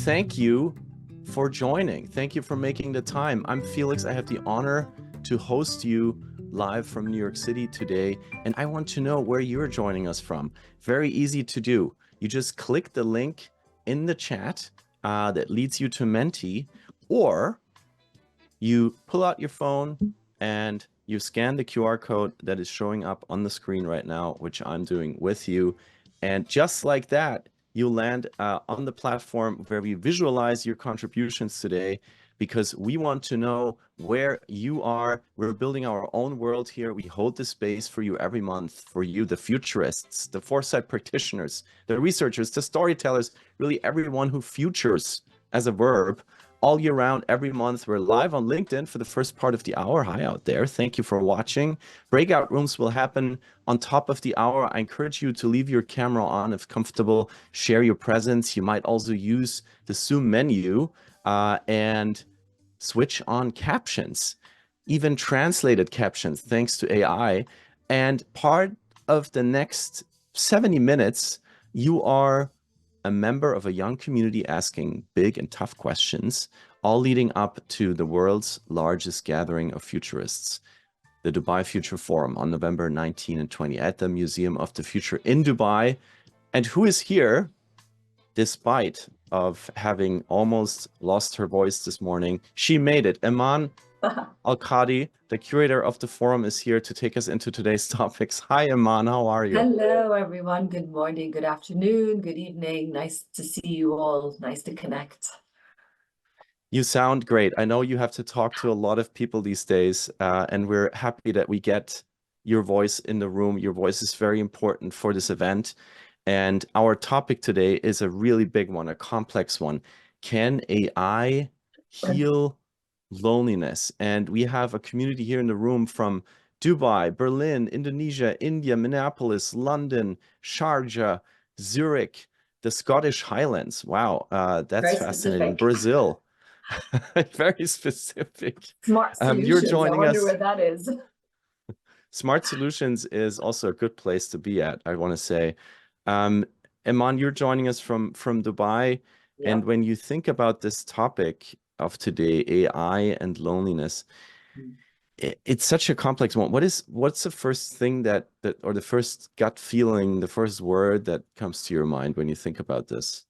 thank you for joining. Thank you for making the time. I'm Felix. I have the honor to host you live from New York City today, and I want to know where you're joining us from. Very easy to do. You just click the link in the chat that leads you to Menti, or you pull out your phone and you scan the QR code that is showing up on the screen right now, which I'm doing with you. And just like that, you land on the platform where we visualize your contributions today, because we want to know where you are. We're building our own world here. We hold the space for you every month, for you, the futurists, the foresight practitioners, the researchers, the storytellers, really everyone who futures as a verb all year round, every month. We're live on LinkedIn for the first part of the hour. Hi out there. Thank you for watching. Breakout rooms will happen on top of the hour. I encourage you to leave your camera on if comfortable. Share your presence. You might also use the Zoom menu and switch on captions, even translated captions, thanks to AI. And part of the next 70 minutes, you are a member of a young community asking big and tough questions, all leading up to the world's largest gathering of futurists, the Dubai Future Forum on November 19 and 20 at the Museum of the Future in Dubai. And who is here, despite of having almost lost her voice this morning? She made it. Iman Al-Qadi, the curator of the forum, is here to take us into today's topics. Hi, Iman. How are you? Hello, everyone. Good morning, good afternoon, good evening. Nice to see you all. Nice to connect. You sound great. I know you have to talk to a lot of people these days, and we're happy that we get your voice in the room. Your voice is very important for this event. And our topic today is a really big one, a complex one. Can AI heal loneliness? And we have a community here in the room from Dubai, Berlin, Indonesia, India, Minneapolis, London, Sharjah, Zurich, the Scottish Highlands. Wow, that's Very fascinating. specific. Brazil. Very specific. Smart You're solutions. I joining wonder us. where that is. Smart Solutions is also a good place to be at, I want to say. Iman, you're joining us from Dubai. Yeah. And when you think about this topic of today, AI and loneliness, it's such a complex one. What's the first thing or the first gut feeling, the first word that comes to your mind when you think about this?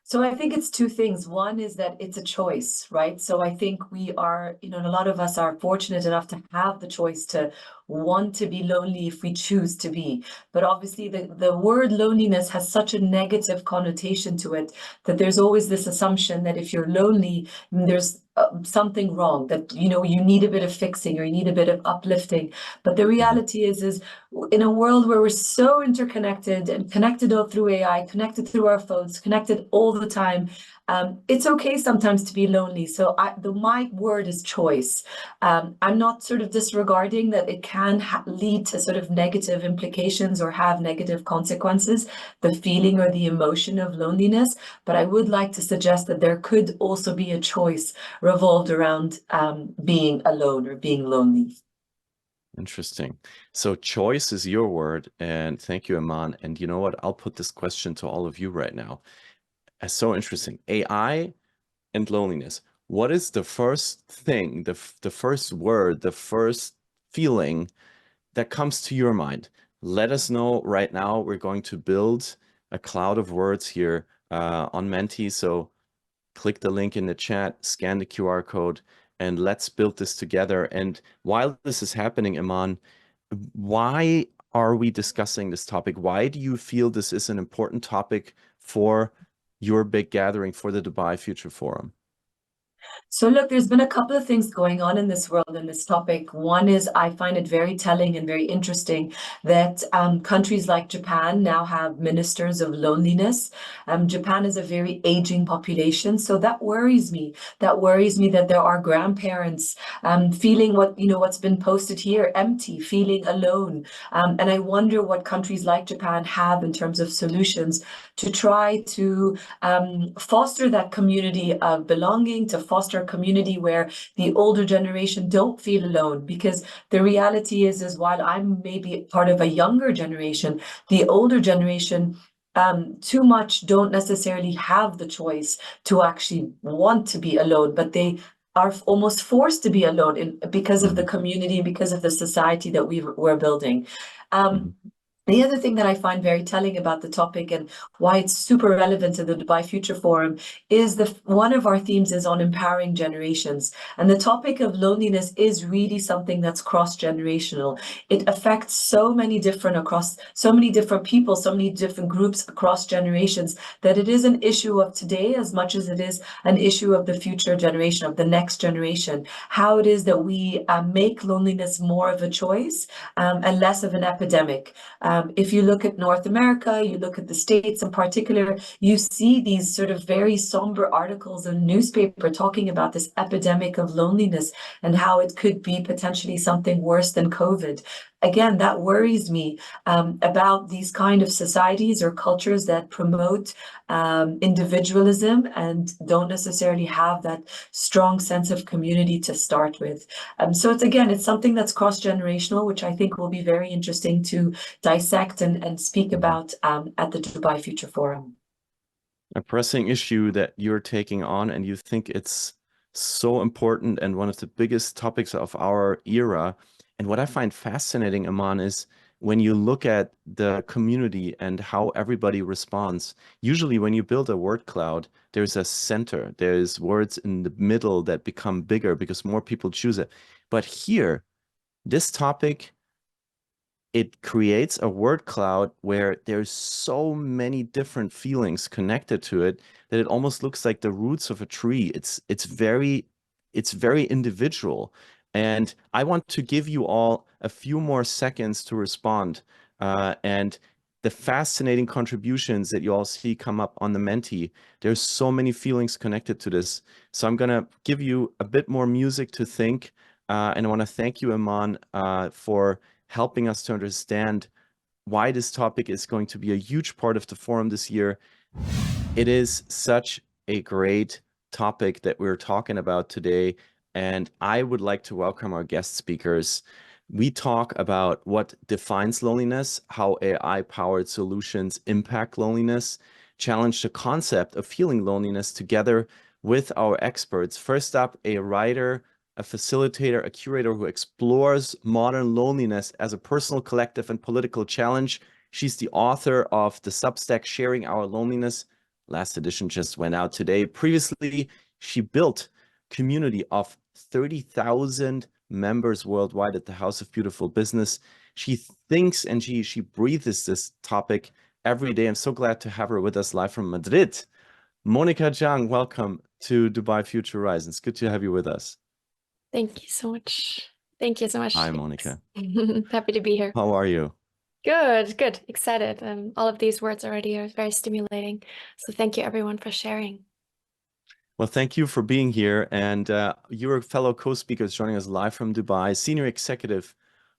So I think it's two things. One is that it's a choice, right? So I think we are, a lot of us are fortunate enough to have the choice to want to be lonely if we choose to be. But obviously the word loneliness has such a negative connotation to it that there's always this assumption that if you're lonely, there's something wrong, that, you need a bit of fixing or you need a bit of uplifting. But the reality is in a world where we're so interconnected and connected all through AI, connected through our phones, connected all the time, it's okay sometimes to be lonely. So my word is choice. I'm not sort of disregarding that it can lead to sort of negative implications or have negative consequences, the feeling or the emotion of loneliness. But I would like to suggest that there could also be a choice revolved around being alone or being lonely. Interesting. So choice is your word, and thank you, Iman. And you know what? I'll put this question to all of you right now. It's so interesting. AI and loneliness. What is the first thing, the first word, the first feeling that comes to your mind? Let us know right now. We're going to build a cloud of words here on Menti. So click the link in the chat, scan the QR code, and let's build this together. And while this is happening, Iman, why are we discussing this topic? Why do you feel this is an important topic for your big gathering, for the Dubai Future Forum? So look, there's been a couple of things going on in this world in this topic. One is I find it very telling and very interesting that countries like Japan now have ministers of loneliness. Japan is a very aging population, so that worries me. That worries me that there are grandparents feeling what's been posted here, empty, feeling alone. And I wonder what countries like Japan have in terms of solutions to try to foster that community of belonging, to foster a community where the older generation don't feel alone. Because the reality is while I'm maybe part of a younger generation, the older generation too much don't necessarily have the choice to actually want to be alone, but they are almost forced to be alone because of the community, because of the society that we're building. Mhm. The other thing that I find very telling about the topic and why it's super relevant to the Dubai Future Forum is one of our themes is on empowering generations. And the topic of loneliness is really something that's cross-generational. It affects so many different people, so many different groups across generations, that it is an issue of today as much as it is an issue of the future generation, of the next generation. How it is that we make loneliness more of a choice and less of an epidemic. If you look at North America, you look at the States in particular, you see these sort of very somber articles in newspaper talking about this epidemic of loneliness and how it could be potentially something worse than COVID. Again, that worries me about these kind of societies or cultures that promote individualism and don't necessarily have that strong sense of community to start with. So it's something that's cross-generational, which I think will be very interesting to dissect and speak about at the Dubai Future Forum. A pressing issue that you're taking on, and you think it's so important and one of the biggest topics of our era. And what I find fascinating, Aman, is when you look at the community and how everybody responds. Usually, when you build a word cloud, there's a center, there's words in the middle that become bigger because more people choose it. But here, this topic, it creates a word cloud where there's so many different feelings connected to it that it almost looks like the roots of a tree. It's very individual. And I want to give you all a few more seconds to respond. And the fascinating contributions that you all see come up on the Menti, there's so many feelings connected to this. So I'm gonna give you a bit more music to think. And I want to thank you, Iman, for helping us to understand why this topic is going to be a huge part of the forum this year. It is such a great topic that we're talking about today, and I would like to welcome our guest speakers. We talk about what defines loneliness, how AI-powered solutions impact loneliness, challenge the concept of feeling loneliness together with our experts. First up, a writer, a facilitator, a curator who explores modern loneliness as a personal, collective, and political challenge. She's the author of the Substack Sharing Our Loneliness. Last edition just went out today. Previously, she built a community of 30,000 members worldwide at the House of Beautiful Business. She thinks and she breathes this topic every day. I'm so glad to have her with us live from Madrid. Monica Zhang, welcome to Dubai Future Rise. It's good to have you with us. Thank you so much. Thank you so much. Hi, Monica. Happy to be here. How are you? Good. Excited. All of these words already are very stimulating. So thank you everyone for sharing. Well, thank you for being here. And you're a fellow co-speaker joining us live from Dubai, senior executive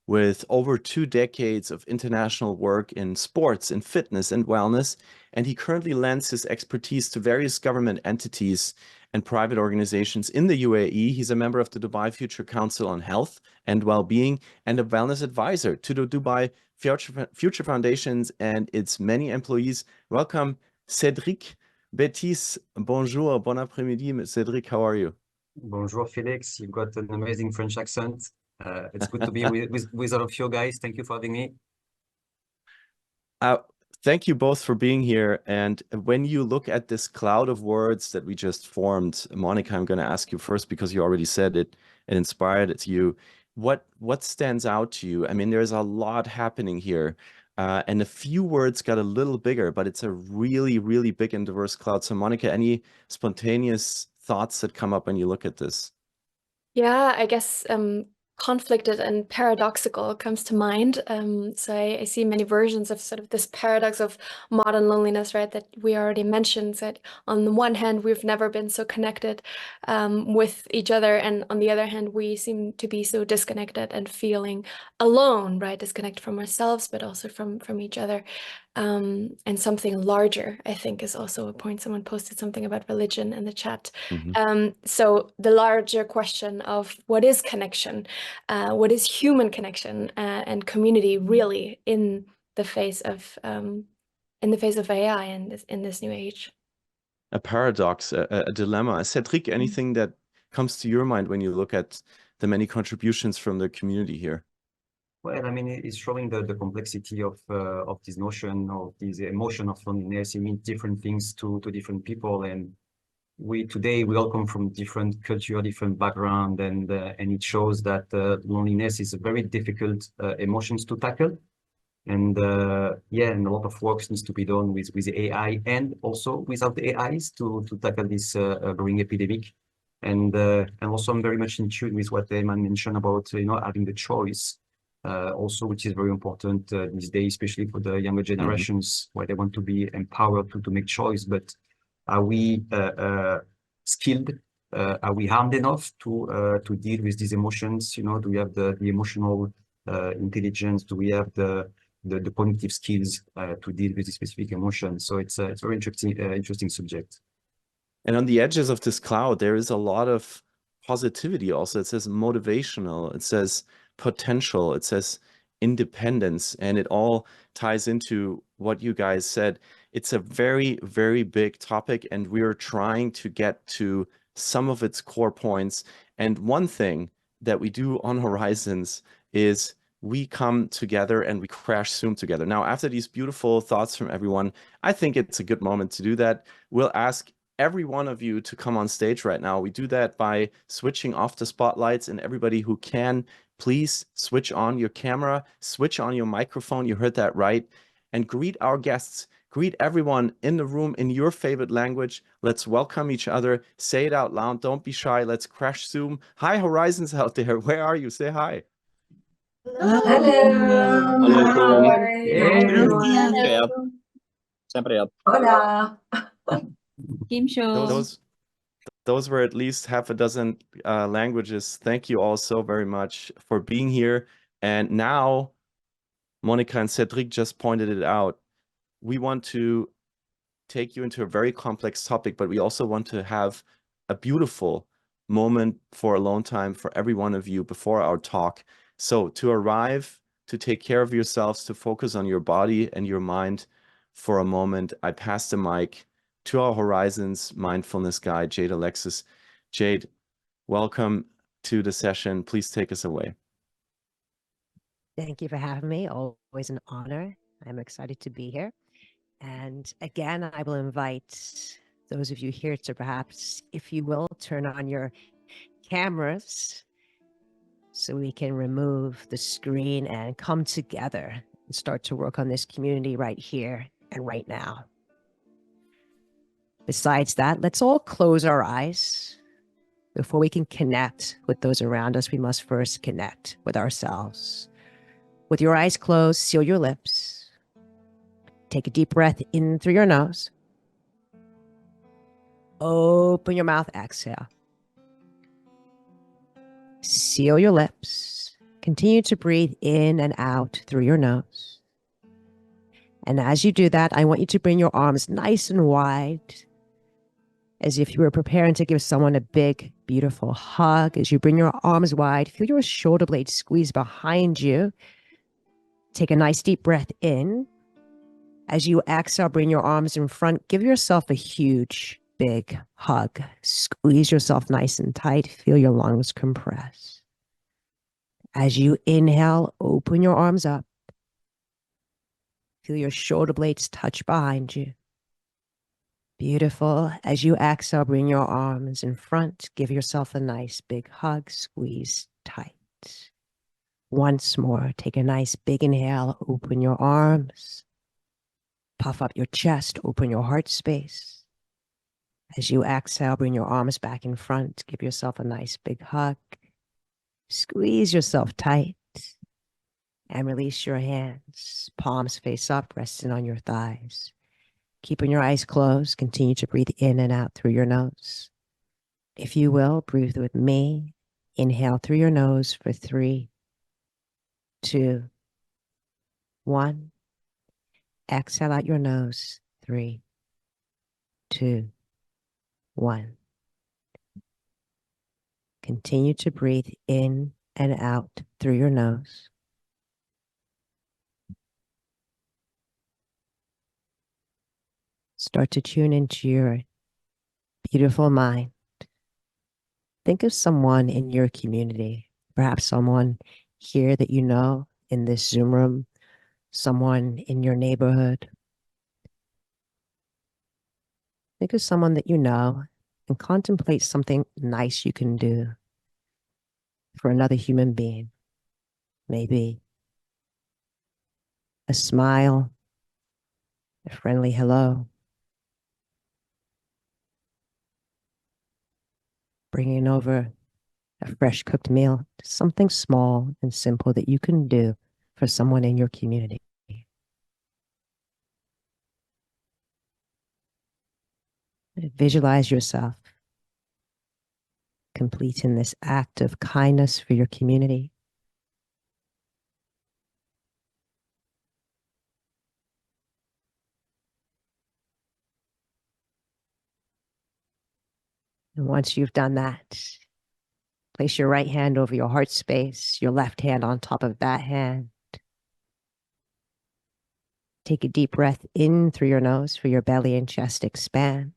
with over 2 decades of international work in sports and fitness and wellness. And he currently lends his expertise to various government entities and private organizations in the UAE. He's a member of the Dubai Future Council on Health and Well-being and a wellness advisor to the Dubai Future Foundations and its many employees. Welcome, Cédric Bétis. Bonjour, bon après-midi, Cédric. How are you? Bonjour, Felix. You've got an amazing French accent. It's good to be with all of you guys. Thank you for having me. Thank you both for being here. And when you look at this cloud of words that we just formed, Monica, I'm going to ask you first because you already said it and inspired it to you. What stands out to you? I mean, there's a lot happening here. And a few words got a little bigger, but it's a really, really big and diverse cloud. So Monica, any spontaneous thoughts that come up when you look at this? Yeah, I guess conflicted and paradoxical comes to mind. So I see many versions of sort of this paradox of modern loneliness, right? That we already mentioned. That on the one hand, we've never been so connected with each other, and on the other hand, we seem to be so disconnected and feeling alone, right? Disconnected from ourselves, but also from each other. And something larger, I think, is also a point. Someone posted something about religion in the chat. So the larger question of what is connection, what is human connection and community really in the face of in the face of AI in this new age. A paradox, a dilemma. Cedric, anything that comes to your mind when you look at the many contributions from the community here? Well, I mean, it's showing the complexity of this notion of this emotion of loneliness. It means different things to different people, and today we all come from different culture, different background, and it shows that loneliness is a very difficult emotions to tackle. And yeah, and a lot of work needs to be done with AI and also without the AIs to tackle this growing epidemic. And also I'm very much in tune with what Eman mentioned about having the choice, also, which is very important these days, especially for the younger generations, where they want to be empowered to make choice. But are we skilled? Are we armed enough to deal with these emotions? Do we have the emotional intelligence? Do we have the cognitive skills to deal with the specific emotions? So it's a very interesting subject. And on the edges of this cloud, there is a lot of positivity also. It says motivational, it says potential, it says independence, and it all ties into what you guys said. It's a very, very big topic, and we're trying to get to some of its core points. And one thing that we do on Horizons is we come together and we crash Zoom together. Now, after these beautiful thoughts from everyone, I think it's a good moment to do that. We'll ask every one of you to come on stage right now. We do that by switching off the spotlights, and everybody who can, please switch on your camera, switch on your microphone. You heard that right. And greet our guests. Greet everyone in the room in your favorite language. Let's welcome each other. Say it out loud. Don't be shy. Let's crash Zoom. Hi, Horizons out there. Where are you? Say hi. Hello. Hello. Hey. Sempre Hola. Game show. Those were at least half a dozen languages. Thank you all so very much for being here. And now, Monica and Cedric just pointed it out. We want to take you into a very complex topic, but we also want to have a beautiful moment for alone time for every one of you before our talk. So to arrive, to take care of yourselves, to focus on your body and your mind for a moment, I pass the mic to our Horizons mindfulness guide, Jade Alexis. Jade, welcome to the session. Please take us away. Thank you for having me. Always an honor. I'm excited to be here. And again, I will invite those of you here to perhaps, if you will, turn on your cameras so we can remove the screen and come together and start to work on this community right here and right now. Besides that, let's all close our eyes. Before we can connect with those around us, we must first connect with ourselves. With your eyes closed, seal your lips. Take a deep breath in through your nose. Open your mouth, exhale. Seal your lips. Continue to breathe in and out through your nose. And as you do that, I want you to bring your arms nice and wide, as if you were preparing to give someone a big, beautiful hug. As you bring your arms wide, feel your shoulder blades squeeze behind you. Take a nice deep breath in. As you exhale, bring your arms in front. Give yourself a huge, big hug. Squeeze yourself nice and tight. Feel your lungs compress. As you inhale, open your arms up. Feel your shoulder blades touch behind you. Beautiful. As you exhale, bring your arms in front. Give yourself a nice, big hug. Squeeze tight. Once more, take a nice, big inhale. Open your arms. Puff up your chest, open your heart space. As you exhale, bring your arms back in front. Give yourself a nice big hug. Squeeze yourself tight and release your hands. Palms face up, resting on your thighs. Keeping your eyes closed, continue to breathe in and out through your nose. If you will, breathe with me. Inhale through your nose for 3, 2, 1. Exhale out your nose. 3, 2, 1. Continue to breathe in and out through your nose. Start to tune into your beautiful mind. Think of someone in your community, perhaps someone here that you know in this Zoom room, someone in your neighborhood. Think of someone that you know and contemplate something nice you can do for another human being. Maybe a smile, a friendly hello, bringing over a fresh cooked meal, something small and simple that you can do for someone in your community. Visualize yourself completing this act of kindness for your community. And once you've done that, place your right hand over your heart space, your left hand on top of that hand. Take a deep breath in through your nose for your belly and chest expand.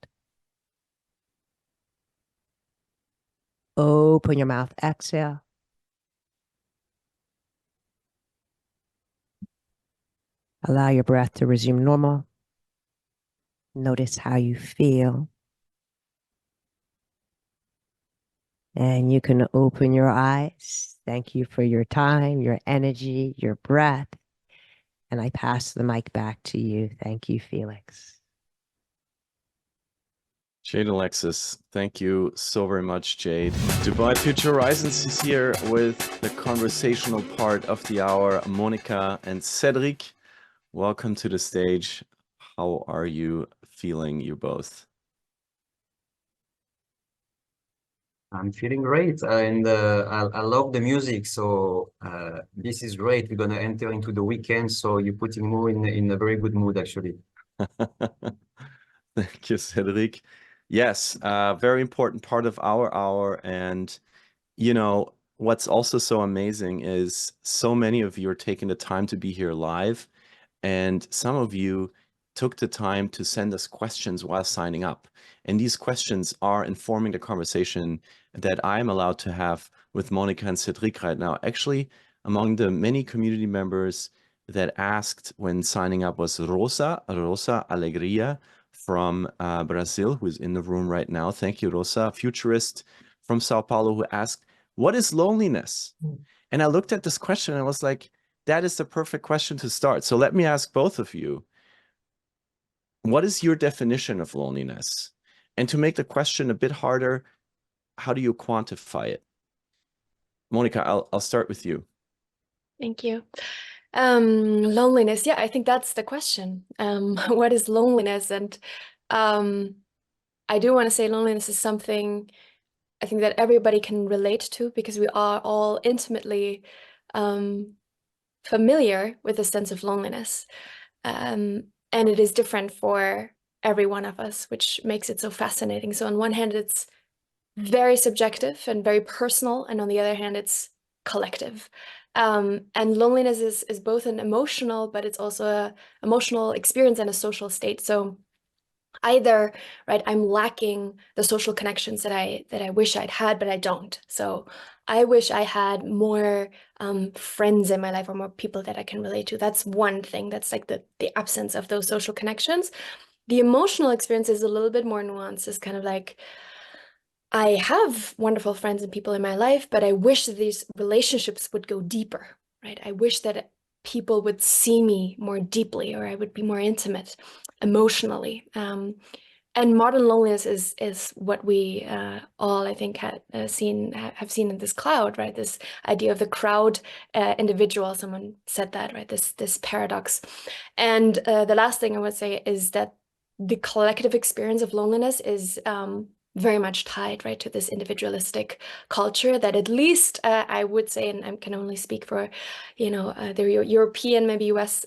Open your mouth, exhale. Allow your breath to resume normal. Notice how you feel. And you can open your eyes. Thank you for your time, your energy, your breath. And I pass the mic back to you. Thank you, Felix. Jade Alexis, thank you so very much, Jade. Dubai Future Horizons is here with the conversational part of the hour. Monica and Cedric, welcome to the stage. How are you feeling, you both? I'm feeling great, and I love the music. So this is great. We're gonna enter into the weekend, so you're putting me in a very good mood, actually. Thank you, Cedric. Yes, very important part of our hour. And, you know, what's also so amazing is so many of you are taking the time to be here live. And some of you took the time to send us questions while signing up. And these questions are informing the conversation that I'm allowed to have with Monica and Cedric right now. Actually, among the many community members that asked when signing up was Rosa Alegria from Brazil, who is in the room right now. Thank you, Rosa. Futurist from Sao Paulo, who asked, what is loneliness? And I looked at this question and I was like, that is the perfect question to start. So let me ask both of you, what is your definition of loneliness? And to make the question a bit harder, how do you quantify it? Monica, I'll start with you. Thank you. Loneliness. Yeah, I think that's the question. What is loneliness? And I do want to say loneliness is something I think that everybody can relate to because we are all intimately familiar with the sense of loneliness. And it is different for every one of us, which makes it so fascinating. So on one hand, it's very subjective and very personal, and on the other hand, it's collective. And loneliness is both an emotional, but it's also an emotional experience and a social state. So either, right, I'm lacking the social connections that I wish I'd had, but I don't. So I wish I had more friends in my life or more people that I can relate to. That's one thing. That's like the absence of those social connections. The emotional experience is a little bit more nuanced. It's kind of like, I have wonderful friends and people in my life, but I wish that these relationships would go deeper, right? I wish that people would see me more deeply, or I would be more intimate emotionally. And modern loneliness is what we all, I think, have seen in this cloud, right? This idea of the crowd individual. Someone said that, right? This paradox. And the last thing I would say is that the collective experience of loneliness is very much tied, right, to this individualistic culture that at least I would say, and I can only speak for, the European, maybe US,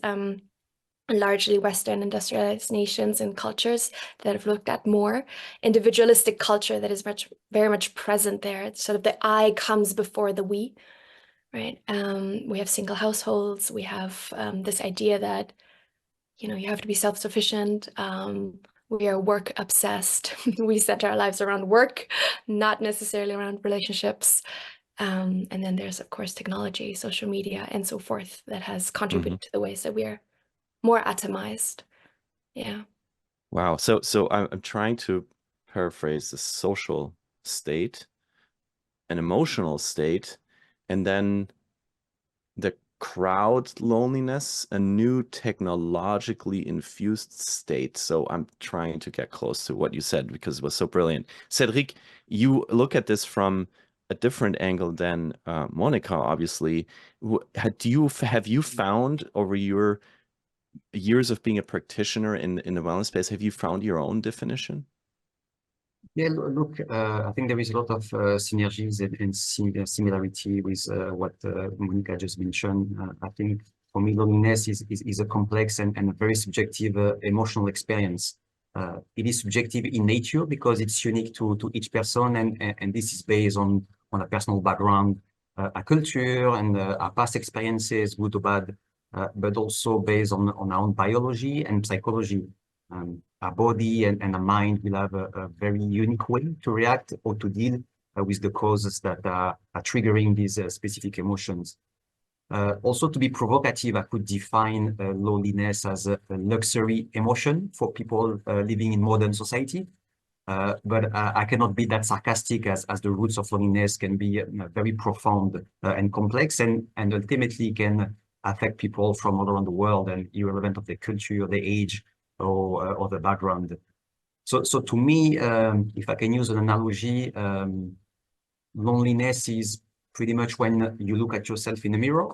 largely Western industrialized nations and cultures that have looked at more individualistic culture that is very much present there. It's sort of the I comes before the we, right? We have single households. We have this idea that, you have to be self-sufficient. we are work obsessed. We center our lives around work, not necessarily around relationships. And then there's, of course, technology, social media, and so forth that has contributed to the ways that we are more atomized. Yeah. Wow. So I'm trying to paraphrase the social state, an emotional state, and then the crowd loneliness, a new technologically infused state. So I'm trying to get close to what you said because it was so brilliant. Cedric, you look at this from a different angle than Monica, obviously. Have you found over your years of being a practitioner in the wellness space, have you found your own definition? Yeah, look, I think there is a lot of synergies and similarity with what Monica just mentioned. I think for me, loneliness is a complex and a very subjective emotional experience. It is subjective in nature because it's unique to each person, and this is based on a personal background, a culture, and our past experiences, good or bad, but also based on our own biology and psychology. Our body and our mind will have a very unique way to react or to deal with the causes that are triggering these specific emotions. Also, to be provocative, I could define loneliness as a luxury emotion for people living in modern society. But I cannot be that sarcastic as the roots of loneliness can be very profound and complex and ultimately can affect people from all around the world and irrelevant of their culture, or their age, or the background. So to me, if I can use an analogy, loneliness is pretty much when you look at yourself in a mirror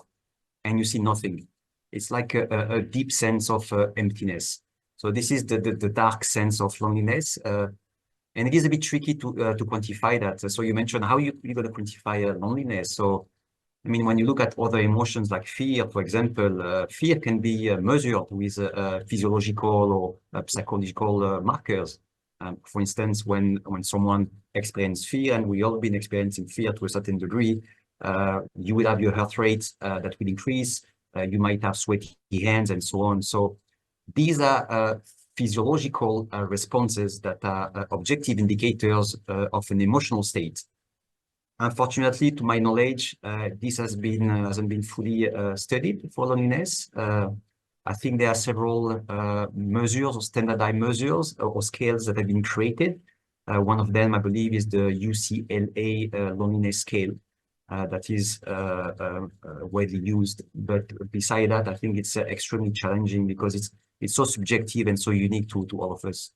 and you see nothing. It's like a deep sense of emptiness. So this is the dark sense of loneliness. And it is a bit tricky to quantify that. So you mentioned how you're going to quantify loneliness. So, I mean, when you look at other emotions like fear, for example, fear can be measured with physiological or psychological markers. For instance, when someone experiences fear, and we all been experiencing fear to a certain degree, you will have your heart rate that will increase. You might have sweaty hands and so on. So these are physiological responses that are objective indicators of an emotional state. Unfortunately, to my knowledge, this hasn't been fully studied for loneliness. I think there are several measures or standardized measures or scales that have been created. One of them, I believe, is the UCLA loneliness scale that is widely used. But beside that, I think it's extremely challenging because it's so subjective and so unique to all of us.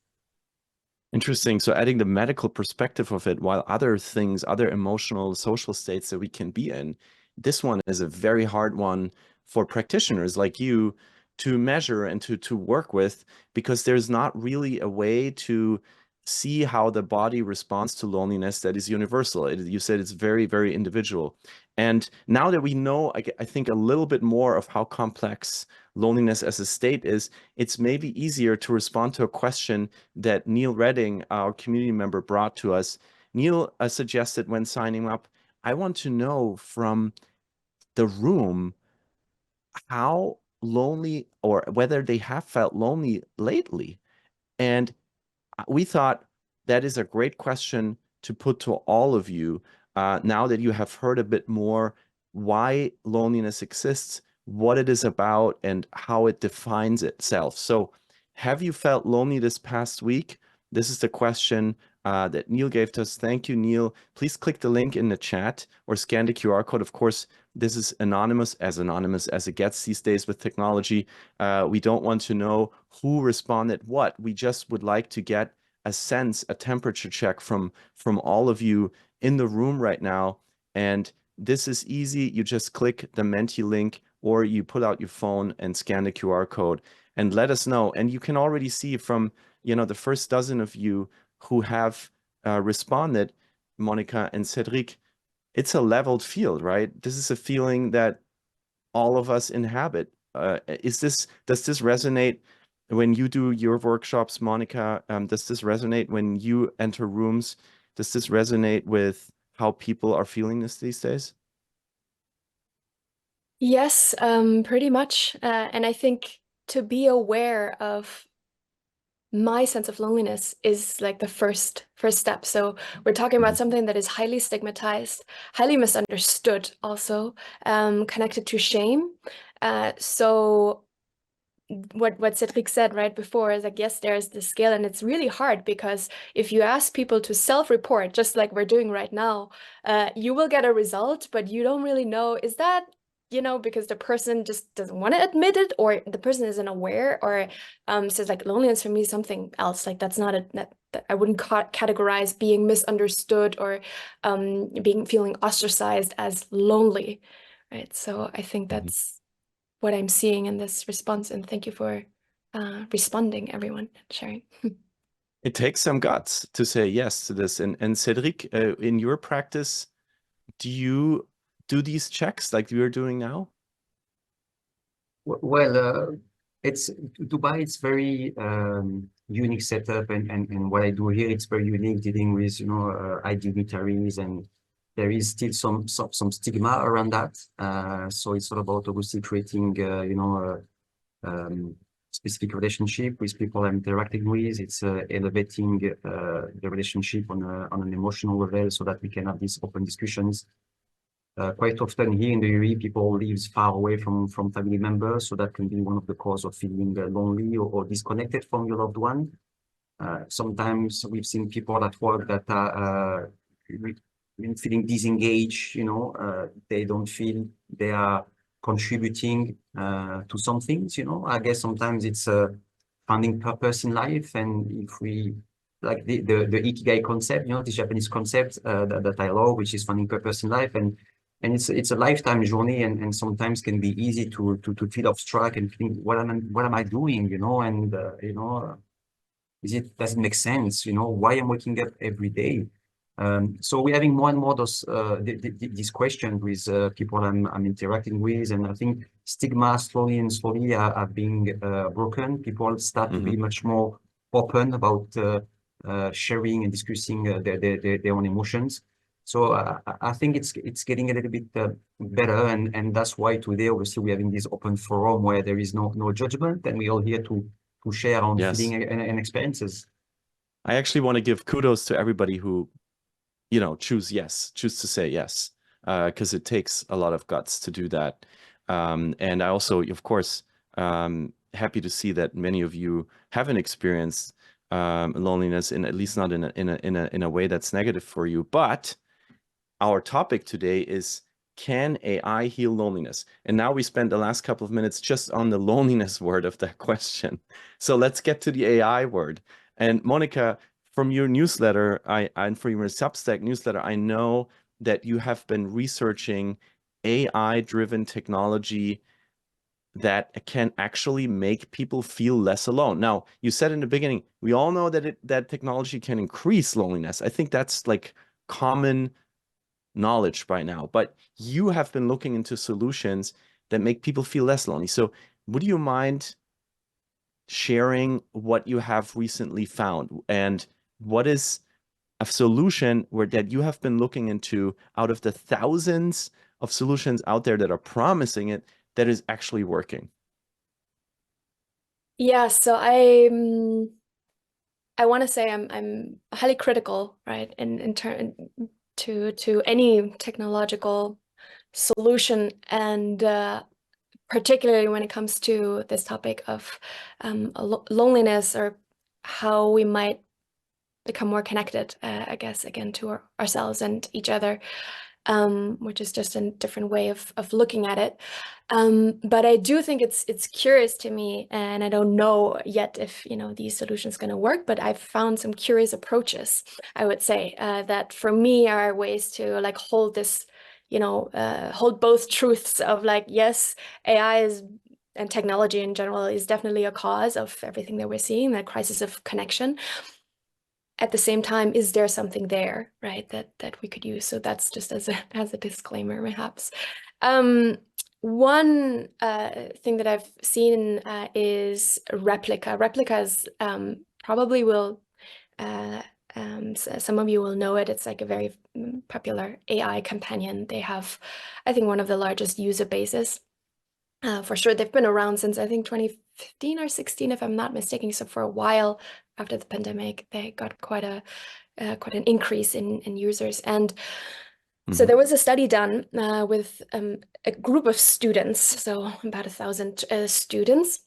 Interesting. So adding the medical perspective of it, while other things, other emotional, social states that we can be in, this one is a very hard one for practitioners like you to measure and to work with, because there's not really a way to see how the body responds to loneliness that is universal. You said it's very, very individual. And now that we know, I think, a little bit more of how complex loneliness as a state is, it's maybe easier to respond to a question that Neil Redding, our community member, brought to us. Neil suggested when signing up, I want to know from the room how lonely, or whether they have felt lonely lately. And we thought that is a great question to put to all of you now that you have heard a bit more why loneliness exists, what it is about, and how it defines itself. So, have you felt lonely this past week? This is the question that Neil gave to us. Thank you, Neil. Please click the link in the chat or scan the QR code. Of course, this is anonymous as it gets these days with technology. We don't want to know who responded what. We just would like to get a sense, a temperature check from all of you in the room right now. And this is easy. You just click the Menti link, or you pull out your phone and scan the QR code and let us know. And you can already see from, the first dozen of you who have responded, Monica and Cedric, it's a leveled field, right? This is a feeling that all of us inhabit. Does this resonate when you do your workshops, Monica? Does this resonate when you enter rooms? Does this resonate with how people are feeling this these days? Yes, pretty much. And I think to be aware of my sense of loneliness is like the first step. So we're talking about something that is highly stigmatized, highly misunderstood, also connected to shame. So what Cedric said right before is like, yes, there's the scale, and it's really hard because if you ask people to self-report, just like we're doing right now, you will get a result, but you don't really know, is that, you know, because the person just doesn't want to admit it, or the person isn't aware, or says like loneliness for me is something else. Like that's not that I wouldn't categorize being misunderstood or feeling ostracized as lonely, right? So I think that's what I'm seeing in this response, and thank you for responding, everyone, sharing. It takes some guts to say yes to this. And Cedric, in your practice, do you do these checks like you're doing now? Well, it's Dubai. It's very unique setup, and what I do here, it's very unique, dealing with high dignitaries, and there is still some stigma around that. So it's all about obviously creating specific relationship with people I'm interacting with. It's elevating the relationship on an emotional level so that we can have these open discussions. Quite often here in the UAE, people live far away from family members, so that can be one of the cause of feeling lonely or disconnected from your loved one. Sometimes we've seen people at work that are feeling disengaged, they don't feel they are contributing to some things, I guess sometimes it's finding purpose in life. And if we like the Ikigai concept, the Japanese concept that I love, which is finding purpose in life, and it's a lifetime journey, and sometimes can be easy to feel off track and think, what am I doing, and does it make sense? Why I'm waking up every day? So we're having more and more these questions with people I'm interacting with, and I think stigma slowly are being broken. People start to be much more open about sharing and discussing their own emotions. So I think it's getting a little bit better, and that's why today obviously we're having this open forum where there is no judgment, and we're all here to share our feeling and experiences. I actually want to give kudos to everybody who, choose to say yes, because it takes a lot of guts to do that. And I also, of course, happy to see that many of you haven't experienced loneliness, at least not in a way that's negative for you. But our topic today is, can AI heal loneliness? And now we spent the last couple of minutes just on the loneliness word of that question. So let's get to the AI word. And Monica, from your newsletter, and from your Substack newsletter, I know that you have been researching AI-driven technology that can actually make people feel less alone. Now, you said in the beginning, we all know that technology can increase loneliness. I think that's like common knowledge by now, but you have been looking into solutions that make people feel less lonely. So would you mind sharing what you have recently found, and what is a solution that you have been looking into out of the thousands of solutions out there that are promising it, that is actually working? Yeah, so I want to say I'm highly critical, right, in turn to any technological solution, and particularly when it comes to this topic of loneliness, or how we might become more connected, I guess, again, to ourselves and each other, which is just a different way of looking at it. But I do think it's curious to me, and I don't know yet if these solutions going to work, but I've found some curious approaches, I would say, that for me are ways to like hold this, hold both truths of like, yes, AI is, and technology in general is definitely a cause of everything that we're seeing, that crisis of connection. At the same time, is there something there, right, that we could use? So that's just as a disclaimer, perhaps. One thing that I've seen is Replica. Replica's probably will, some of you will know it. It's like a very popular AI companion. They have, I think, one of the largest user bases. For sure, they've been around since I think 15 or 16, if I'm not mistaken. So for a while after the pandemic, they got quite an increase in users. And so there was a study done with a group of students, so about 1,000 students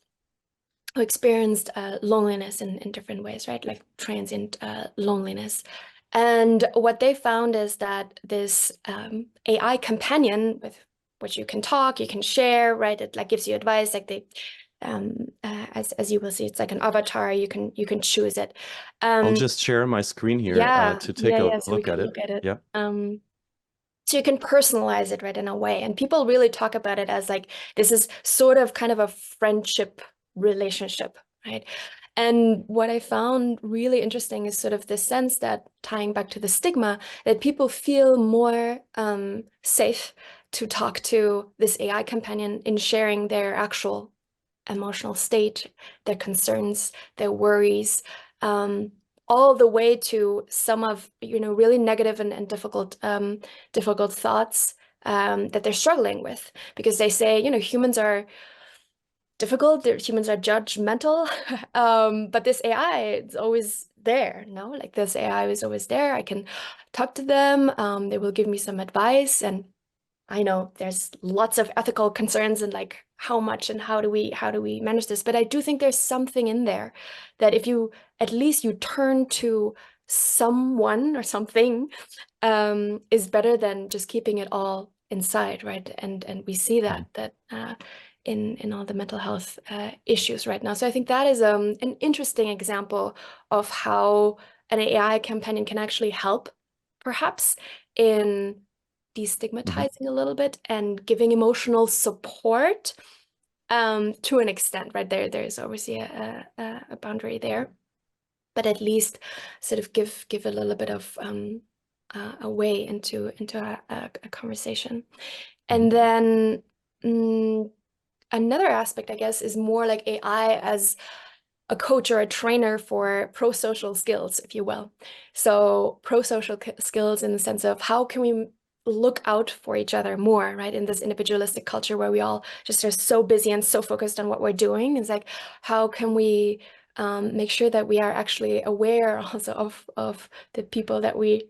who experienced loneliness in different ways, right? Like transient loneliness. And what they found is that this AI companion with which you can talk, you can share, right? It like gives you advice, like they, as you will see, it's like an avatar. You can choose it. I'll just share my screen here to take a so we look can at it. look at it. Yeah. So you can personalize it, right, in a way. And people really talk about it as like, this is sort of kind of a friendship relationship, right? And what I found really interesting is sort of the sense that, tying back to the stigma, that people feel more safe to talk to this AI companion in sharing their actual emotional state, their concerns, their worries, all the way to some of, really negative and difficult thoughts that they're struggling with, because they say, humans are difficult, humans are judgmental, but this AI, it's always there, like this AI is always there. I can talk to them, they will give me some advice, and I know there's lots of ethical concerns and like how much and how do we manage this, but I do think there's something in there that if you at least you turn to someone or something is better than just keeping it all inside, right? And we see that in all the mental health issues right now. So I think that is an interesting example of how an AI companion can actually help, perhaps, in destigmatizing a little bit and giving emotional support to an extent, right? There's obviously a boundary there, but at least sort of give a little bit of a way into a conversation. And then another aspect, I guess, is more like AI as a coach or a trainer for pro-social skills, if you will. So pro-social skills in the sense of how can we look out for each other more, right? In this individualistic culture where we all just are so busy and so focused on what we're doing. It's like, how can we make sure that we are actually aware also of the people that we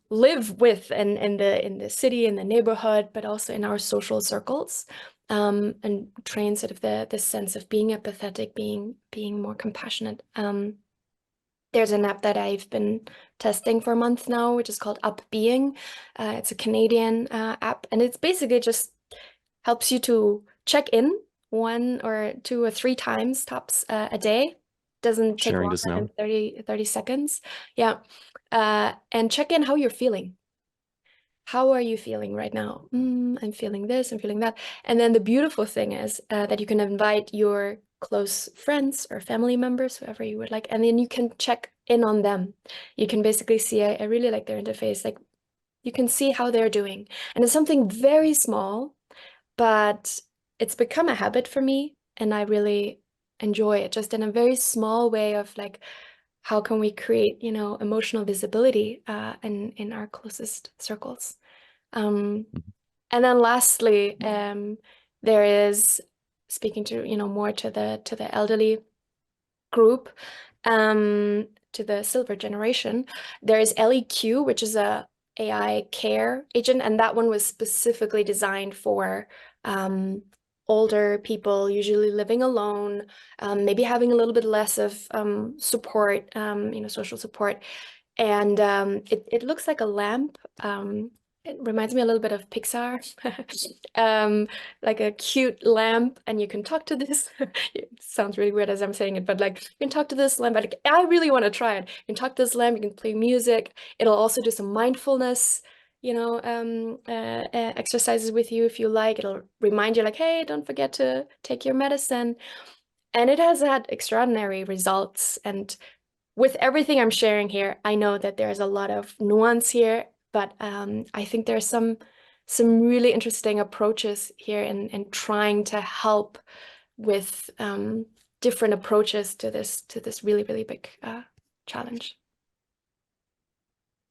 live with in the city, in the neighborhood, but also in our social circles, and train sort of the sense of being empathetic, being more compassionate. There's an app that I've been testing for a month now, which is called Up Being. It's a Canadian app, and it's basically just helps you to check in 1 or 2 or 3 times tops a day. Doesn't take longer than 30 seconds. Yeah. And check in how you're feeling. How are you feeling right now? I'm feeling this, I'm feeling that. And then the beautiful thing is that you can invite your close friends or family members, whoever you would like, and then you can check in on them. You can basically see, I really like their interface, like you can see how they're doing. And it's something very small, but it's become a habit for me, and I really enjoy it, just in a very small way of like, how can we create, emotional visibility in our closest circles? And then lastly, there is, speaking to, more to the elderly group, to the silver generation, there is LEQ, which is a AI care agent, and that one was specifically designed for older people, usually living alone, maybe having a little bit less of support, social support. And it looks like a lamp. It reminds me a little bit of Pixar, like a cute lamp, and you can talk to this. It sounds really weird as I'm saying it, but like you can talk to this lamp. Like, I really want to try it. You can talk to this lamp, you can play music. It'll also do some mindfulness, exercises with you if you like. It'll remind you like, hey, don't forget to take your medicine. And it has had extraordinary results. And with everything I'm sharing here, I know that there's a lot of nuance here, but I think there's some really interesting approaches here in trying to help with different approaches to this really, really big challenge.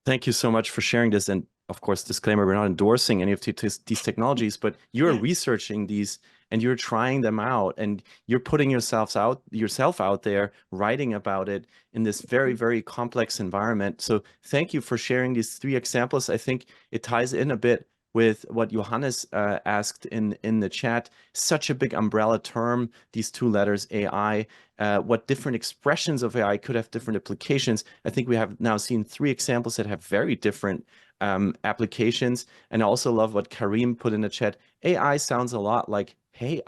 Thank you so much for sharing this. And of course, disclaimer, we're not endorsing any of these technologies, but you're researching these and you're trying them out, and you're putting yourself out there, writing about it in this very, very complex environment. So thank you for sharing these 3 examples. I think it ties in a bit with what Johannes asked in the chat. Such a big umbrella term, these 2 letters, AI, what different expressions of AI could have different applications. I think we have now seen 3 examples that have very different applications. And I also love what Karim put in the chat. AI sounds a lot like, hey,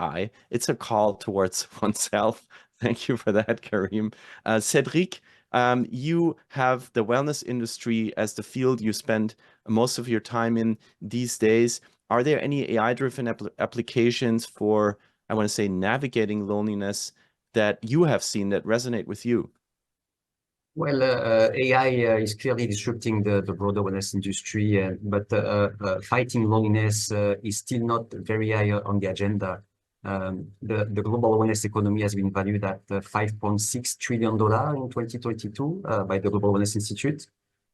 it's a call towards oneself. Thank you for that, Karim. Cedric, you have the wellness industry as the field you spend most of your time in these days. Are there any AI-driven applications for, I want to say, navigating loneliness that you have seen that resonate with you? Well, AI is clearly disrupting the broader wellness industry, but fighting loneliness is still not very high on the agenda. The global wellness economy has been valued at $5.6 trillion in 2022 by the Global Wellness Institute.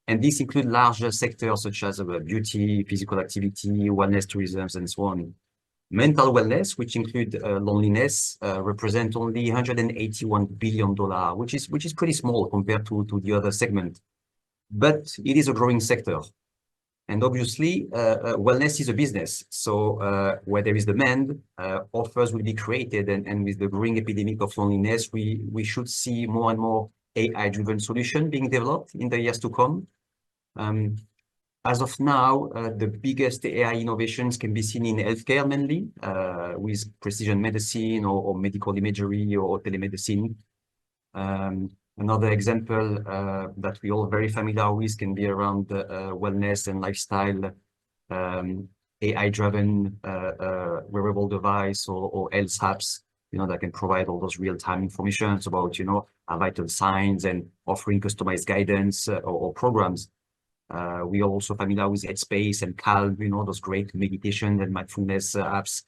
And this includes larger sectors such as beauty, physical activity, wellness tourism, and so on. Mental wellness, which include loneliness, represent only $181 billion, which is pretty small compared to the other segment. But it is a growing sector. And obviously, wellness is a business. So where there is demand, offers will be created. And with the growing epidemic of loneliness, we should see more and more AI-driven solutions being developed in the years to come. As of now, the biggest AI innovations can be seen in healthcare mainly, with precision medicine or medical imagery or telemedicine. Another example that we all very familiar with can be around wellness and lifestyle, AI-driven wearable device or health apps, that can provide all those real-time information about, our vital signs and offering customized guidance or programs. We are also familiar with Headspace and Calm, those great meditation and mindfulness apps.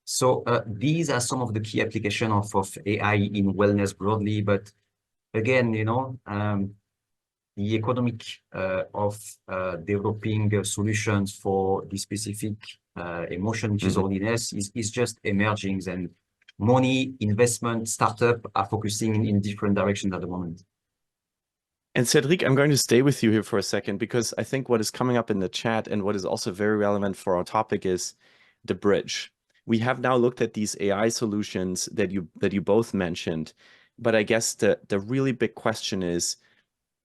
So these are some of the key applications of AI in wellness broadly. But again, the economic of developing solutions for the specific emotion, which is loneliness, is just emerging. And money, investment, startup are focusing in different directions at the moment. And Cedric, I'm going to stay with you here for a second, because I think what is coming up in the chat and what is also very relevant for our topic is the bridge. We have now looked at these AI solutions that you both mentioned, but I guess the really big question is,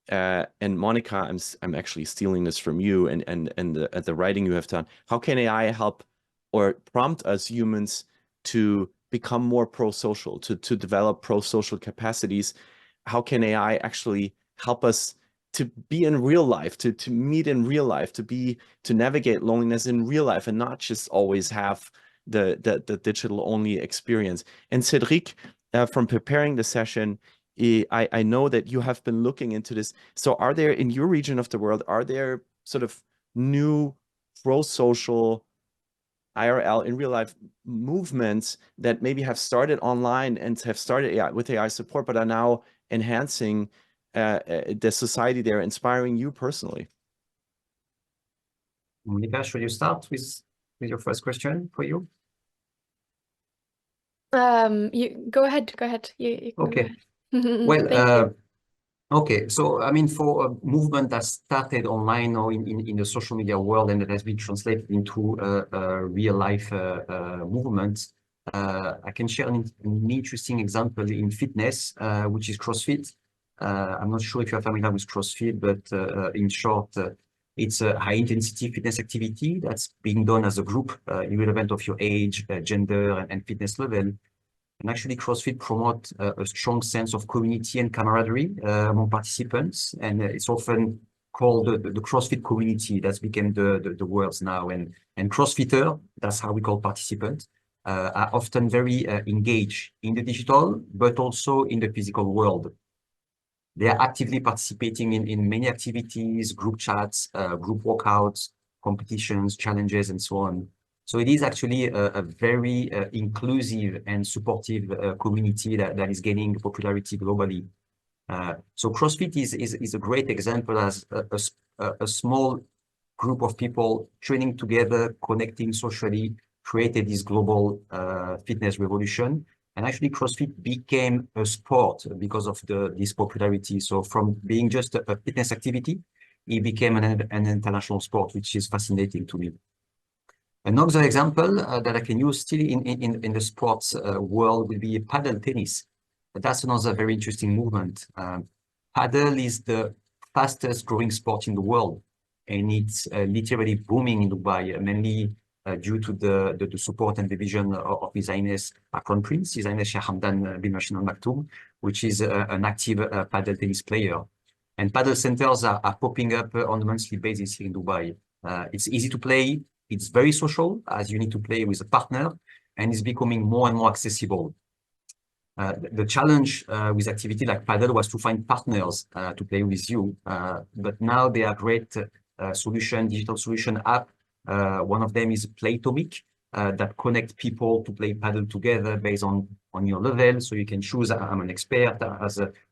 and Monica, I'm actually stealing this from you and the writing you have done. How can AI help or prompt us humans to become more pro-social, to develop pro-social capacities? How can AI actually help us to be in real life, to meet in real life, to navigate loneliness in real life, and not just always have the digital only experience? And Cedric, from preparing the session, I know that you have been looking into this. So are there, in your region of the world, are there sort of new pro-social IRL in real life movements that maybe have started online and have started with AI support, but are now enhancing the society there, inspiring you personally? Monica, should you start with your first question for you? You go ahead. You can okay. go ahead. Well, Thank you. Okay, so I mean, for a movement that started online or in the social media world and that has been translated into a real life movement, I can share an interesting example in fitness, which is CrossFit. I'm not sure if you're familiar with CrossFit, but in short, it's a high intensity fitness activity that's being done as a group, irrelevant of your age, gender, and fitness level. And actually, CrossFit promotes a strong sense of community and camaraderie among participants. And it's often called the CrossFit community. That's become the words now. And CrossFitter, that's how we call participants, are often very engaged in the digital, but also in the physical world. They are actively participating in many activities, group chats, group workouts, competitions, challenges, and so on. So it is actually a very inclusive and supportive community that is gaining popularity globally. So CrossFit is a great example as a small group of people training together, connecting socially created this global fitness revolution. And actually, CrossFit became a sport because of this popularity. So from being just a fitness activity, it became an international sport, which is fascinating to me. Another example that I can use still in the sports world will be paddle tennis. That's another very interesting movement. Paddle is the fastest growing sport in the world, and it's literally booming in Dubai, mainly due to the support and the vision of His Highness Crown Prince, His Highness Sheikh Hamdan bin Rashid Al Maktoum, which is an active paddle tennis player. And paddle centers are popping up on a monthly basis here in Dubai. It's easy to play. It's very social, as you need to play with a partner, and it's becoming more and more accessible. The challenge with activity like paddle was to find partners to play with you. But now there are great digital solution app. One of them is Playtomic that connect people to play paddle together based on your level. So you can choose, I'm an expert,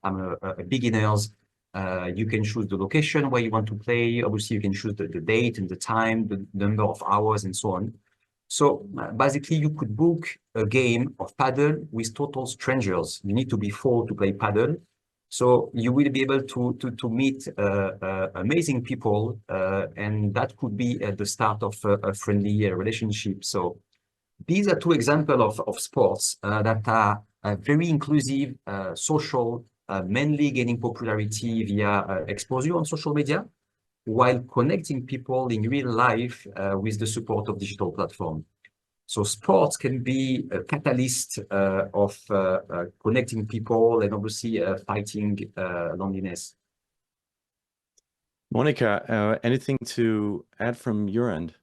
I'm a beginner. You can choose the location where you want to play. Obviously, you can choose the date and the time, the number of hours, and so on. So basically, you could book a game of paddle with total strangers. You need to be four to play paddle. So you will be able to meet amazing people, and that could be at the start of a friendly relationship. So these are two examples of sports that are very inclusive, social, mainly gaining popularity via exposure on social media, while connecting people in real life with the support of digital platform. So sports can be a catalyst of connecting people and obviously fighting loneliness. Monica, anything to add from your end?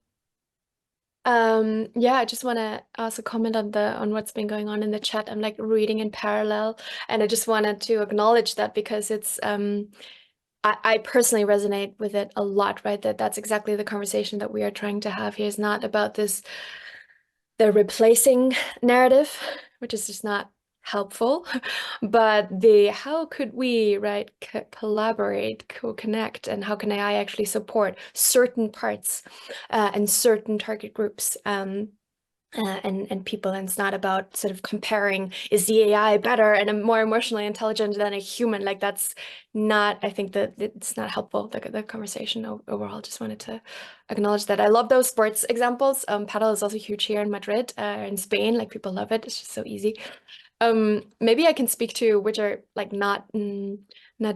Yeah, I just want to also comment on what's been going on in the chat. I'm like reading in parallel, and I just wanted to acknowledge that because it's I personally resonate with it a lot, right? That's exactly the conversation that we are trying to have here. Is not about the replacing narrative, which is just not helpful, but how could we, right, collaborate, co-connect, and how can AI actually support certain parts and certain target groups and people. And it's not about sort of comparing, is the AI better and more emotionally intelligent than a human? Like that's not, I think that it's not helpful, the conversation overall. Just wanted to acknowledge that. I love those sports examples. Paddle is also huge here in Madrid, in Spain, like people love it. It's just so easy. Maybe I can speak to which are like not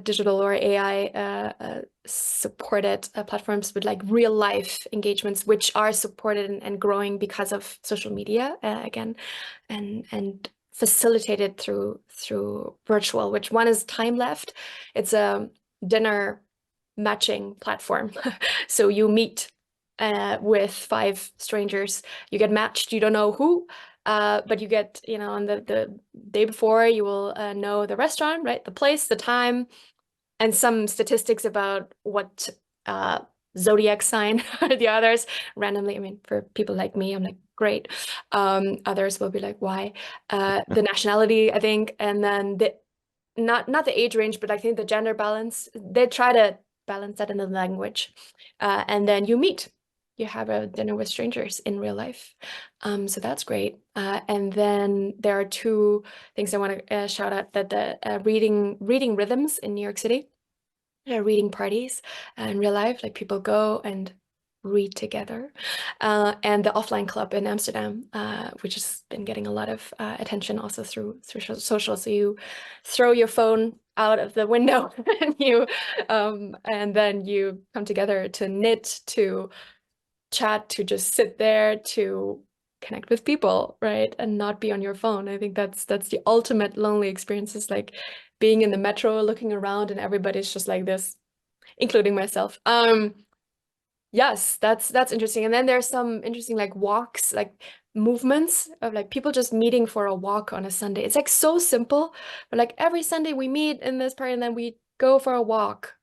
digital or AI supported platforms, but like real life engagements, which are supported and growing because of social media again, and facilitated through virtual. Which one is Time Left? It's a dinner matching platform. So you meet with 5 strangers, you get matched, you don't know who. But you get, on the day before, you will know the restaurant, right? The place, the time, and some statistics about what zodiac sign are the others randomly. I mean, for people like me, I'm like, great. Others will be like, why? The nationality, I think, and then not the age range, but I think the gender balance. They try to balance that in the language, and then you meet. You have a dinner with strangers in real life. So that's great. And then there are 2 things I want to shout out, that the reading rhythms in New York City, reading parties in real life, like people go and read together, and the offline club in Amsterdam, which has been getting a lot of attention also through social. So you throw your phone out of the window and then you come together to knit, to chat, to just sit there, to connect with people, right? And not be on your phone. I think that's the ultimate lonely experience, is like being in the metro, looking around, and everybody's just like this, including myself. Yes, that's interesting. And then there's some interesting like walks, like movements of like people just meeting for a walk on a Sunday. It's like so simple, but like every Sunday we meet in this park and then we go for a walk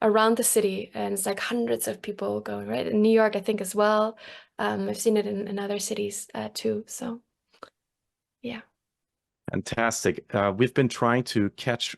around the city, and it's like hundreds of people going, right? In New York, I think as well. I've seen it in other cities too. So yeah. Fantastic. We've been trying to catch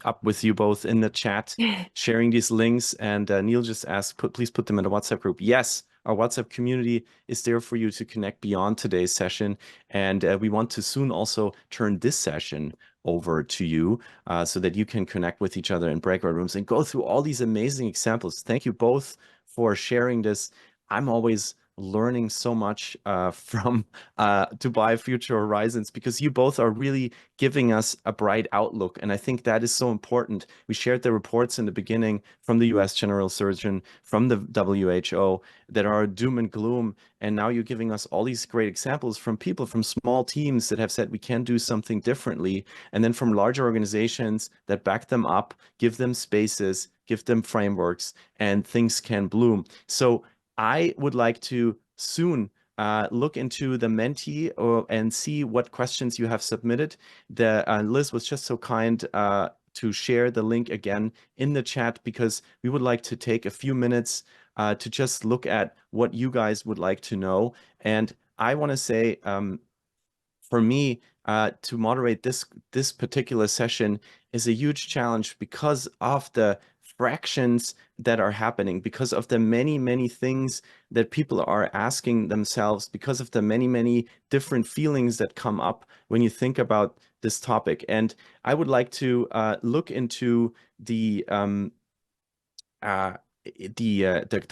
up with you both in the chat, sharing these links. And Neil just asked, please put them in the WhatsApp group. Yes, Our WhatsApp community is there for you to connect beyond today's session. And we want to soon also turn this session over to you so that you can connect with each other in breakout rooms and go through all these amazing examples. Thank you both for sharing this. I'm always learning so much from Dubai Future Horizons, because you both are really giving us a bright outlook. And I think that is so important. We shared the reports in the beginning from the US General Surgeon, from the WHO, that are doom and gloom. And now you're giving us all these great examples from people, from small teams that have said we can do something differently. And then from larger organizations that back them up, give them spaces, give them frameworks, and things can bloom. So I would like to soon look into the Menti and see what questions you have submitted. Liz was just so kind to share the link again in the chat, because we would like to take a few minutes to just look at what you guys would like to know. And I want to say, for me, to moderate this particular session is a huge challenge because of the fractions that are happening, because of the many things that people are asking themselves, because of the many different feelings that come up when you think about this topic. And I would like to look into the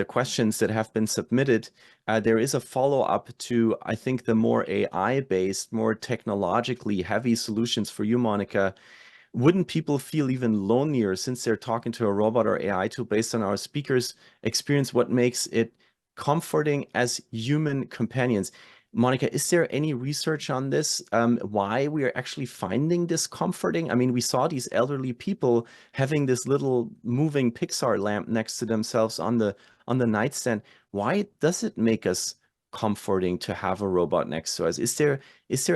questions that have been submitted. There is a follow-up to, I think, the more AI-based, more technologically heavy solutions for you, Monica. Wouldn't people feel even lonelier since they're talking to a robot or AI tool? Based on our speakers' experience, what makes it comforting as human companions? Monica, is there any research on this? Why we are actually finding this comforting? I mean, we saw these elderly people having this little moving Pixar lamp next to themselves on the nightstand. Why does it make us comforting to have a robot next to us? Is there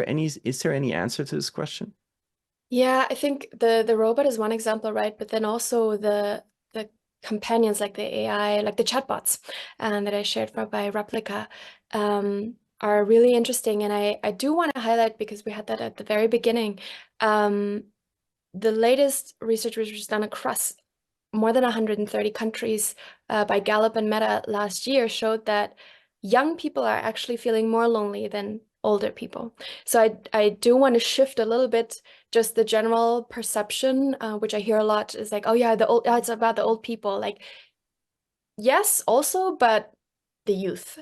any answer to this question? Yeah, I think the robot is one example, right? But then also the companions, like the AI, like the chatbots that I shared by Replica, are really interesting. And I do want to highlight, because we had that at the very beginning, the latest research, which was done across more than 130 countries by Gallup and Meta last year, showed that young people are actually feeling more lonely than older people. So I do want to shift a little bit, just the general perception, which I hear a lot, is like, oh yeah, it's about the old people. Like, yes, also, but the youth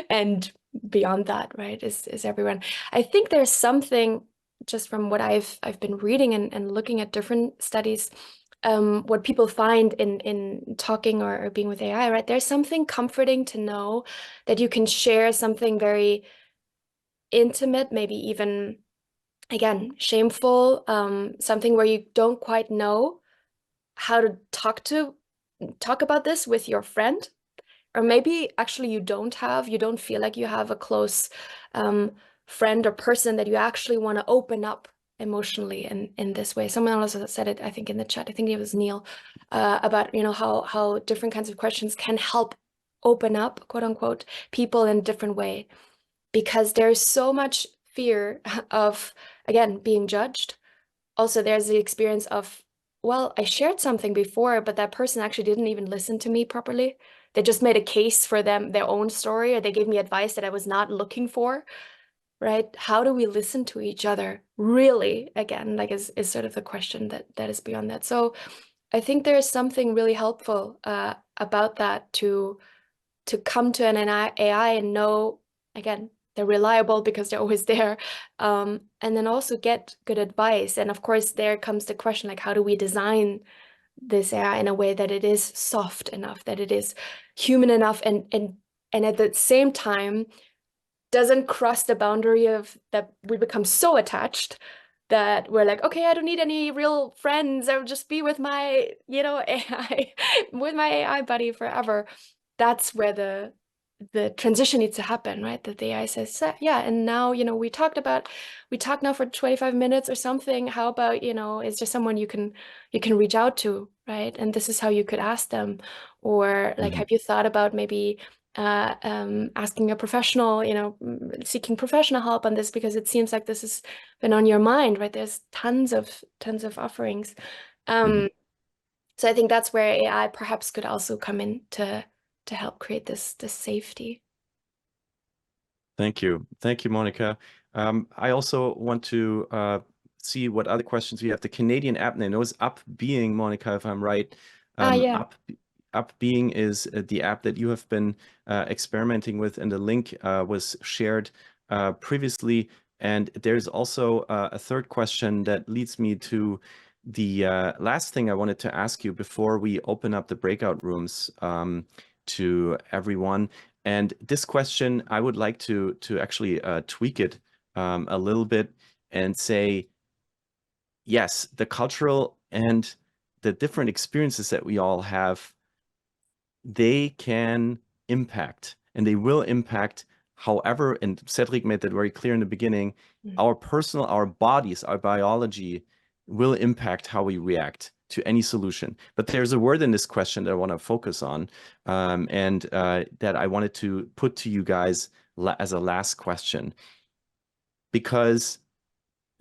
and beyond that, right, is everyone. I think there's something, just from what I've been reading and looking at different studies, what people find in talking or being with AI, right? There's something comforting to know that you can share something very intimate, maybe even, again, shameful, something where you don't quite know how to talk about this with your friend. Or maybe actually you don't feel like you have a close friend or person that you actually want to open up emotionally in this way. Someone else said it, I think, in the chat. I think it was Neil, about, how different kinds of questions can help open up, quote unquote, people in a different way. Because there's so much fear of, again, being judged. Also, there's the experience of, well, I shared something before, but that person actually didn't even listen to me properly. They just made a case for their own story, or they gave me advice that I was not looking for, right? How do we listen to each other, really? Again, like, is sort of the question that is beyond that. So I think there is something really helpful about that, to come to an AI and know, again, they're reliable because they're always there, and then also get good advice. And of course, there comes the question, like, how do we design this AI in a way that it is soft enough, that it is human enough, and at the same time doesn't cross the boundary of that we become so attached that we're like, okay, I don't need any real friends. I'll just be with my, AI, with my AI buddy forever. That's where the transition needs to happen, right? That the AI says, yeah, and now, we talked now for 25 minutes or something. How about, is there someone you can reach out to, right? And this is how you could ask them. Or like, have you thought about maybe asking a professional, seeking professional help on this, because it seems like this has been on your mind, right? There's tons of offerings. So I think that's where AI perhaps could also come in to to help create this safety. Thank you. Thank you, Monica. I also want to see what other questions we have. The Canadian app name, it was Up Being, Monica, if I'm right. Yeah. Up Being is the app that you have been experimenting with, and the link was shared previously. And there's also a third question that leads me to the last thing I wanted to ask you before we open up the breakout rooms to everyone. And this question, I would like to actually tweak it a little bit and say, yes, the cultural and the different experiences that we all have, they can impact, and they will impact. However, and Cedric made that very clear in the beginning, our bodies, our biology will impact how we react to any solution. But there's a word in this question that I want to focus on, and that I wanted to put to you guys as a last question, because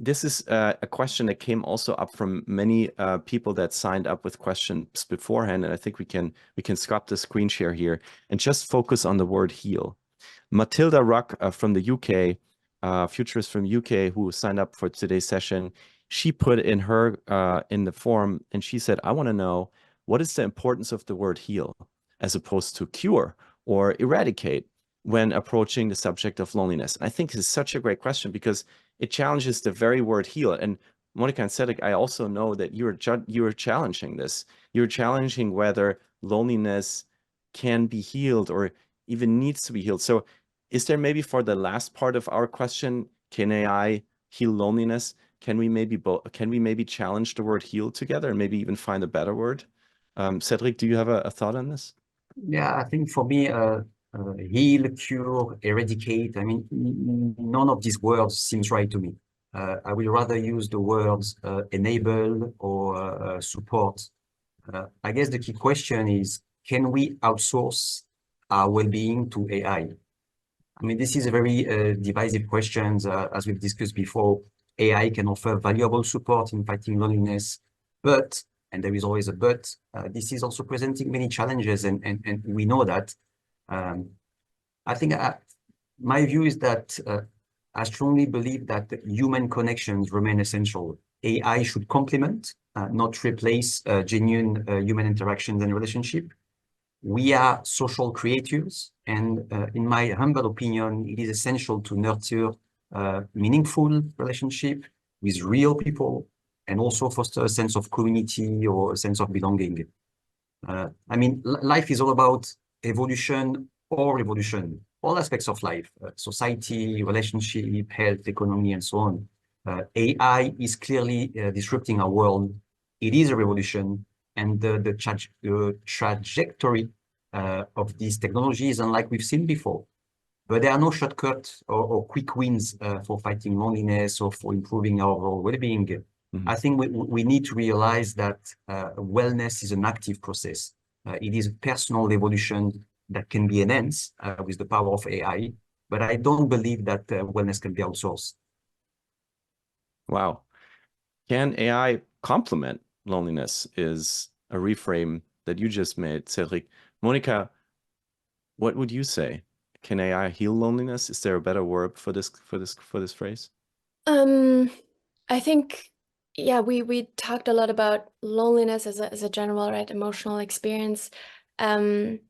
this is a question that came also up from many people that signed up with questions beforehand, and I think we can stop the screen share here and just focus on the word heal. Matilda Ruck from the UK, futurist from UK, who signed up for today's session, she put in her in the forum, and she said, I want to know, what is the importance of the word heal as opposed to cure or eradicate when approaching the subject of loneliness? And I think this is such a great question because it challenges the very word heal. And Monica and Cedric, I also know that you're challenging this. You're challenging whether loneliness can be healed or even needs to be healed. So is there maybe, for the last part of our question, can AI heal loneliness? Can we maybe challenge the word heal together and maybe even find a better word? Cedric, do you have a thought on this? Yeah, I think for me, heal, cure, eradicate, I mean, none of these words seems right to me. I will rather use the words enable or support. I guess the key question is, can we outsource our well-being to AI? I mean, this is a very divisive question. As we've discussed before, AI can offer valuable support in fighting loneliness, but, and there is always a but, this is also presenting many challenges, and we know that. I think my view is that I strongly believe that human connections remain essential. AI should complement, not replace genuine human interactions and relationship. We are social creatures, and in my humble opinion, it is essential to nurture meaningful relationship with real people and also foster a sense of community or a sense of belonging. I mean, life is all about evolution or revolution, all aspects of life, society, relationship, health, economy, and so on. AI is clearly disrupting our world. It is a revolution, and the trajectory of these technologies, unlike we've seen before. But there are no shortcuts or quick wins for fighting loneliness or for improving our overall well-being. Mm-hmm. I think we need to realize that wellness is an active process. It is a personal evolution that can be enhanced with the power of AI, but I don't believe that wellness can be outsourced. Wow. Can AI complement loneliness is a reframe that you just made, Cedric. Monica, what would you say? Can AI heal loneliness? Is there a better word for this phrase? I think, yeah, we talked a lot about loneliness as a general, right, emotional experience. And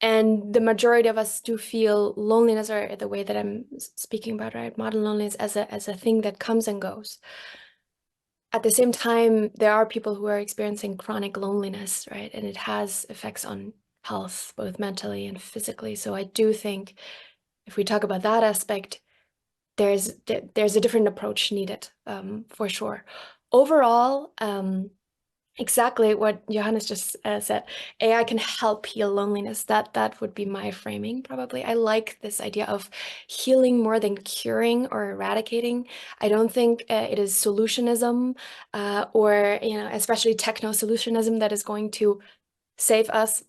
the majority of us do feel loneliness, or the way that I'm speaking about, right, modern loneliness as a thing that comes and goes. At the same time, there are people who are experiencing chronic loneliness, right? And it has effects on health, both mentally and physically. So I do think if we talk about that aspect, there's a different approach needed, for sure. Overall, exactly what Johannes just said, AI can help heal loneliness. That would be my framing, probably. I like this idea of healing more than curing or eradicating. I don't think it is solutionism or, especially techno-solutionism that is going to save us.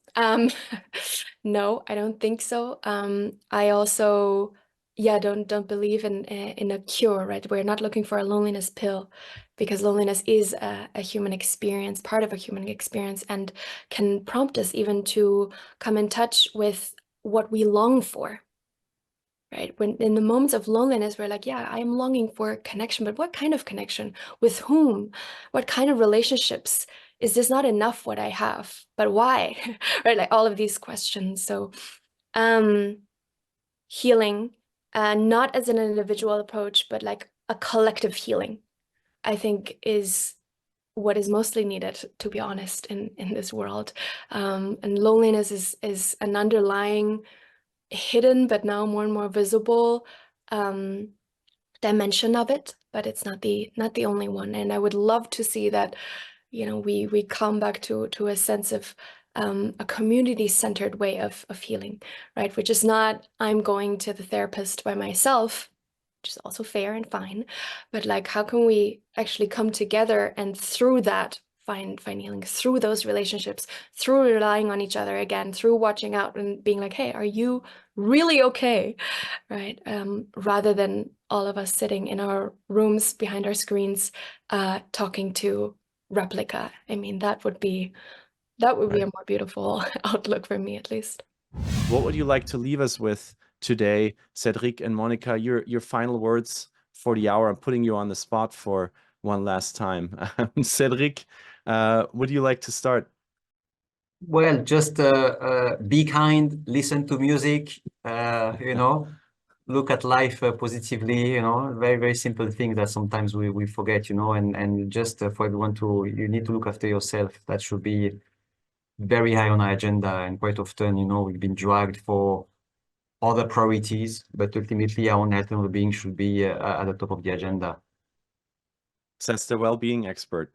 No, I don't think so. I also, don't believe in a cure, right? We're not looking for a loneliness pill, because loneliness is a human experience, part of a human experience, and can prompt us even to come in touch with what we long for. Right? When in the moments of loneliness, we're like, yeah, I am longing for connection, but what kind of connection? With whom? What kind of relationships? Is this not enough what I have? But why? Right? Like all of these questions. So healing, not as an individual approach, but like a collective healing, I think is what is mostly needed, to be honest, in this world. And loneliness is an underlying, hidden, but now more and more visible dimension of it, but it's not the only one. And I would love to see that, you know, we come back to a sense of a community-centered way of healing, right? Which is not, I'm going to the therapist by myself, which is also fair and fine, but like, how can we actually come together and through that find healing, through those relationships, through relying on each other again, through watching out and being like, hey, are you really okay? Right? Rather than all of us sitting in our rooms behind our screens, talking to replica. I mean, that would be a more beautiful outlook for me, at least. What would you like to leave us with today, Cédric and Monica? Your final words for the hour. I'm putting you on the spot for one last time. Cédric, would you like to start? Well, just be kind, listen to music, you know, look at life positively, you know, very, very simple things that sometimes we forget, you know, and just for everyone you need to look after yourself. That should be very high on our agenda. And quite often, you know, we've been dragged for other priorities, but ultimately our own health and well-being should be at the top of the agenda. Says the well-being expert.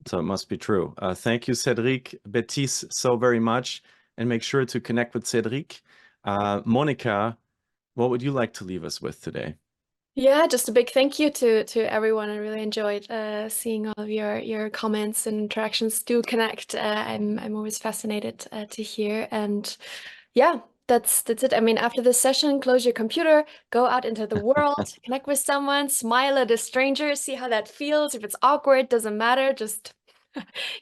So it must be true. Thank you, Cédric. Baptiste, so very much. And make sure to connect with Cédric. Monica, what would you like to leave us with today? Yeah, just a big thank you to everyone. I really enjoyed seeing all of your comments and interactions. Do connect. I'm always fascinated to hear. And yeah, that's it. I mean, after this session, close your computer, go out into the world, connect with someone, smile at a stranger, see how that feels. If it's awkward, doesn't matter. Just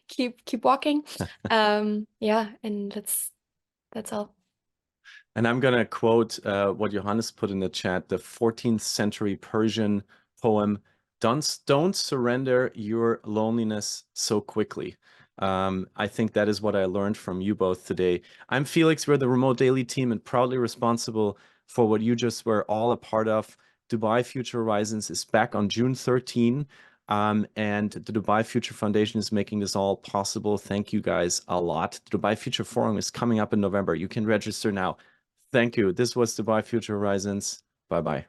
keep walking. Yeah, and that's all. And I'm going to quote what Johannes put in the chat, the 14th century Persian poem, don't surrender your loneliness so quickly. I think that is what I learned from you both today. I'm Felix, we're the Remote Daily team and proudly responsible for what you just were all a part of. Dubai Future Horizons is back on June 13. And the Dubai Future Foundation is making this all possible. Thank you guys a lot. The Dubai Future Forum is coming up in November. You can register now. Thank you. This was Dubai Future Horizons. Bye-bye.